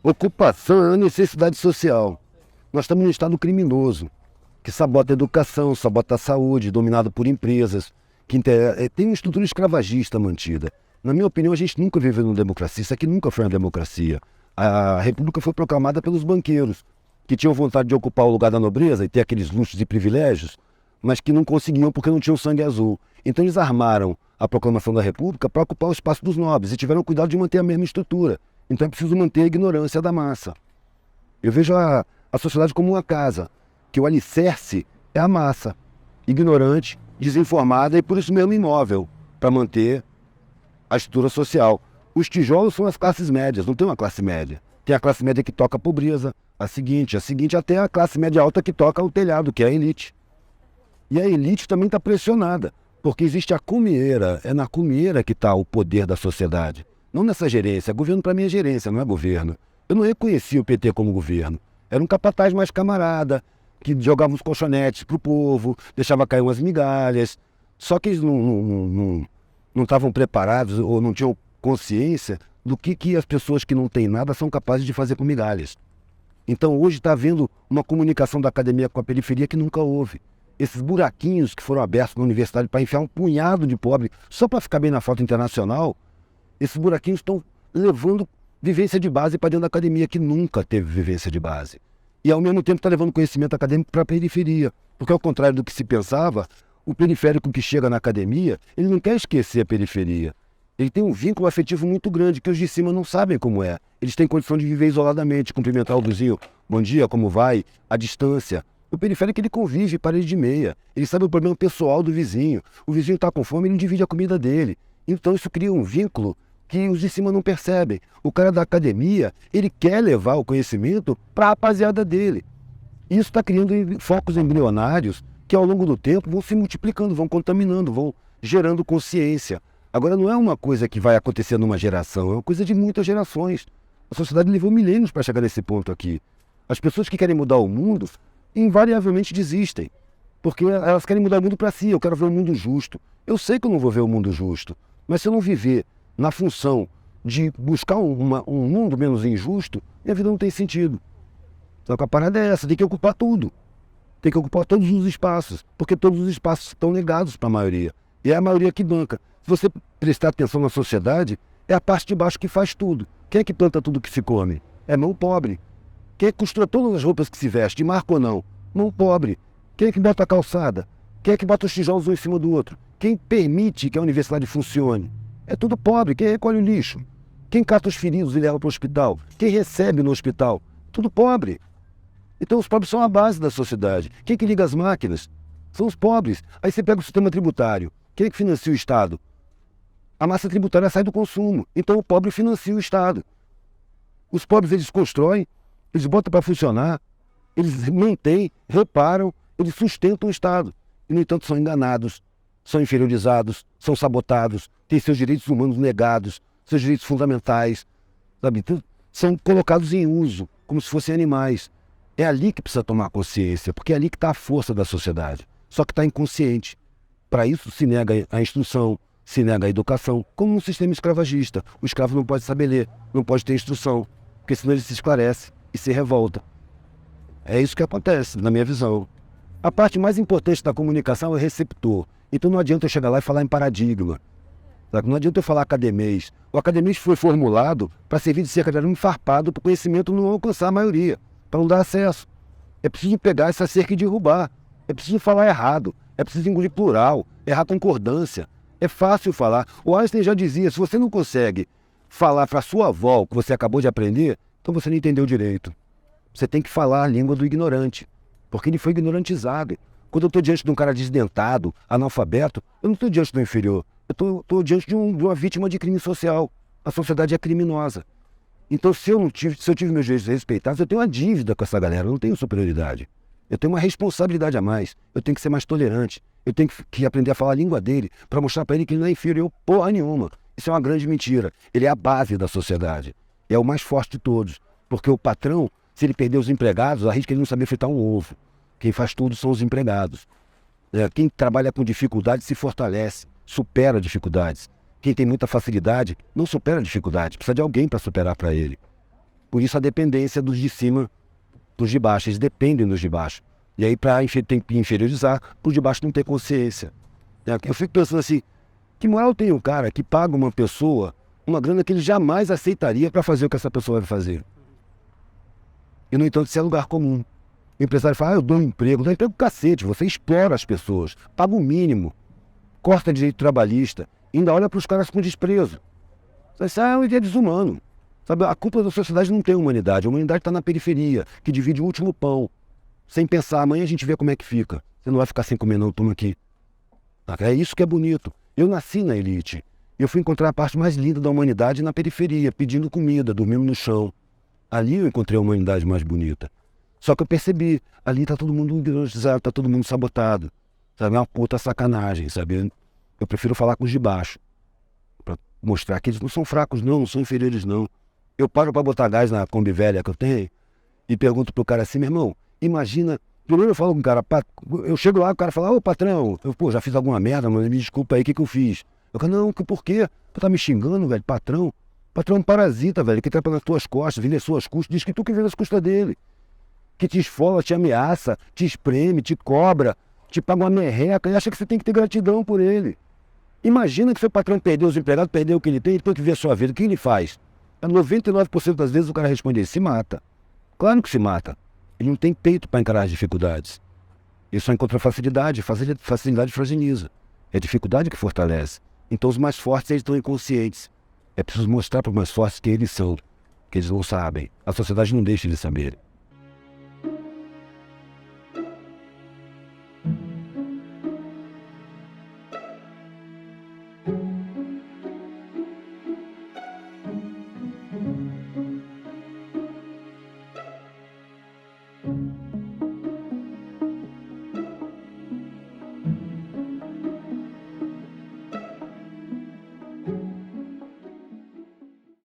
Ocupação é uma necessidade social. Nós estamos num estado criminoso, que sabota a educação, sabota a saúde, dominado por empresas, tem uma estrutura escravagista mantida. Na minha opinião, a gente nunca viveu numa democracia, isso aqui nunca foi uma democracia. A república foi proclamada pelos banqueiros, que tinham vontade de ocupar o lugar da nobreza e ter aqueles luxos e privilégios, mas que não conseguiam porque não tinham sangue azul. Então eles armaram a proclamação da república para ocupar o espaço dos nobres e tiveram cuidado de manter a mesma estrutura. Então é preciso manter a ignorância da massa. Eu vejo a sociedade como uma casa, que o alicerce é a massa, ignorante, desinformada e por isso mesmo imóvel, para manter a estrutura social. Os tijolos são as classes médias, não tem uma classe média. Tem a classe média que toca a pobreza, a seguinte, até a classe média alta que toca o telhado, que é a elite. E a elite também está pressionada, porque existe a cumieira, é na cumieira que está o poder da sociedade. Não nessa gerência, governo para mim é gerência, não é governo. Eu não reconhecia o PT como governo. Era um capataz mais camarada, que jogava uns colchonetes pro povo, deixava cair umas migalhas. Só que eles não estavam preparados ou não tinham consciência do que as pessoas que não têm nada são capazes de fazer com migalhas. Então hoje está havendo uma comunicação da academia com a periferia que nunca houve. Esses buraquinhos que foram abertos na universidade para enfiar um punhado de pobre só para ficar bem na foto internacional, esses buraquinhos estão levando vivência de base para dentro da academia, que nunca teve vivência de base. E ao mesmo tempo está levando conhecimento acadêmico para a periferia. Porque ao contrário do que se pensava, o periférico que chega na academia, ele não quer esquecer a periferia. Ele tem um vínculo afetivo muito grande, que os de cima não sabem como é. Eles têm condição de viver isoladamente, cumprimentar o vizinho, bom dia, como vai, à distância. O periférico ele convive parede de meia. Ele sabe o problema pessoal do vizinho. O vizinho está com fome, ele divide a comida dele. Então isso cria um vínculo que os de cima não percebem. O cara da academia, ele quer levar o conhecimento para a rapaziada dele. Isso está criando focos embrionários que ao longo do tempo vão se multiplicando, vão contaminando, vão gerando consciência. Agora não é uma coisa que vai acontecer numa geração, é uma coisa de muitas gerações. A sociedade levou milênios para chegar nesse ponto aqui. As pessoas que querem mudar o mundo, invariavelmente desistem. Porque elas querem mudar o mundo para si, eu quero ver um mundo justo. Eu sei que eu não vou ver o mundo justo, mas se eu não viver na função de buscar um mundo menos injusto, minha vida não tem sentido. Só que a parada é essa, tem que ocupar tudo. Tem que ocupar todos os espaços, porque todos os espaços estão negados para a maioria. E é a maioria que banca. Se você prestar atenção na sociedade, é a parte de baixo que faz tudo. Quem é que planta tudo que se come? É mão pobre. Quem é que costura todas as roupas que se veste, de marca ou não? Mão pobre. Quem é que bota a calçada? Quem é que bota os tijolos um em cima do outro? Quem permite que a universidade funcione? É tudo pobre. Quem recolhe o lixo? Quem cata os feridos e leva para o hospital? Quem recebe no hospital? Tudo pobre. Então os pobres são a base da sociedade. Quem é que liga as máquinas? São os pobres. Aí você pega o sistema tributário. Quem é que financia o Estado? A massa tributária sai do consumo. Então o pobre financia o Estado. Os pobres eles constroem, eles botam para funcionar, eles mantêm, reparam, eles sustentam o Estado. E no entanto são enganados, são inferiorizados, são sabotados, têm seus direitos humanos negados, seus direitos fundamentais, sabe? Então, são colocados em uso, como se fossem animais. É ali que precisa tomar consciência, porque é ali que está a força da sociedade. Só que está inconsciente. Para isso se nega a instrução, se nega a educação, como num sistema escravagista. O escravo não pode saber ler, não pode ter instrução, porque senão ele se esclarece e se revolta. É isso que acontece, na minha visão. A parte mais importante da comunicação é o receptor. Então não adianta eu chegar lá e falar em paradigma. Sabe? Não adianta eu falar academês. O academês foi formulado para servir de cerca de arame farpado para o conhecimento não alcançar a maioria, para não dar acesso. É preciso pegar essa cerca e derrubar. É preciso falar errado. É preciso engolir plural, errar concordância. É fácil falar. O Einstein já dizia, se você não consegue falar para sua avó o que você acabou de aprender, então você não entendeu direito. Você tem que falar a língua do ignorante, porque ele foi ignorantizado. Quando eu estou diante de um cara desdentado, analfabeto, eu não estou diante do inferior. Eu estou diante de uma vítima de crime social. A sociedade é criminosa. Então, se eu tive meus direitos respeitados, eu tenho uma dívida com essa galera, eu não tenho superioridade. Eu tenho uma responsabilidade a mais. Eu tenho que ser mais tolerante. Eu tenho que aprender a falar a língua dele para mostrar para ele que ele não é inferior porra nenhuma. Isso é uma grande mentira. Ele é a base da sociedade. É o mais forte de todos. Porque o patrão, se ele perder os empregados, arrisca ele não saber fritar um ovo. Quem faz tudo são os empregados. Quem trabalha com dificuldade se fortalece, supera dificuldades. Quem tem muita facilidade não supera dificuldade, precisa de alguém para superar para ele. Por isso a dependência dos de cima dos de baixo. Eles dependem dos de baixo. E aí, tem que inferiorizar, para os de baixo não ter consciência. Eu fico pensando assim, que moral tem um cara que paga uma pessoa uma grana que ele jamais aceitaria para fazer o que essa pessoa vai fazer? E, no entanto, isso é lugar comum. O empresário fala, eu dou um emprego. Dá emprego cacete, você explora as pessoas, paga o mínimo, corta direito trabalhista, ainda olha para os caras com desprezo. Isso é desumano. Sabe, a culpa da sociedade não tem humanidade. A humanidade está na periferia, que divide o último pão. Sem pensar, amanhã a gente vê como é que fica. Você não vai ficar sem comer não, toma aqui. É isso que é bonito. Eu nasci na elite. Eu fui encontrar a parte mais linda da humanidade na periferia, pedindo comida, dormindo no chão. Ali eu encontrei a humanidade mais bonita. Só que eu percebi, ali tá todo mundo ideologizado, tá todo mundo sabotado. Sabe, é uma puta sacanagem, sabe? Eu prefiro falar com os de baixo. Pra mostrar que eles não são fracos não são inferiores não. Eu paro para botar gás na Kombi velha que eu tenho e pergunto pro cara assim, meu irmão, imagina, primeiro eu falo com o cara, eu chego lá, o cara fala, ô patrão, eu já fiz alguma merda, mas me desculpa aí, o que eu fiz? Eu falo, não, por quê? Tu tá me xingando, velho, patrão? Patrão é um parasita, velho, que tá pelas tuas costas, vende as suas custas, diz que tu que vende as custas dele. Que te esfola, te ameaça, te espreme, te cobra, te paga uma merreca e acha que você tem que ter gratidão por ele. Imagina que seu patrão perdeu os empregados, perdeu o que ele tem que viver a sua vida. O que ele faz? 99% das vezes o cara responde, ele se mata. Claro que se mata. Ele não tem peito para encarar as dificuldades. Ele só encontra facilidade, facilidade fragiliza. É a dificuldade que fortalece. Então os mais fortes eles estão inconscientes. É preciso mostrar para os mais fortes que eles são, que eles não sabem. A sociedade não deixa eles saberem.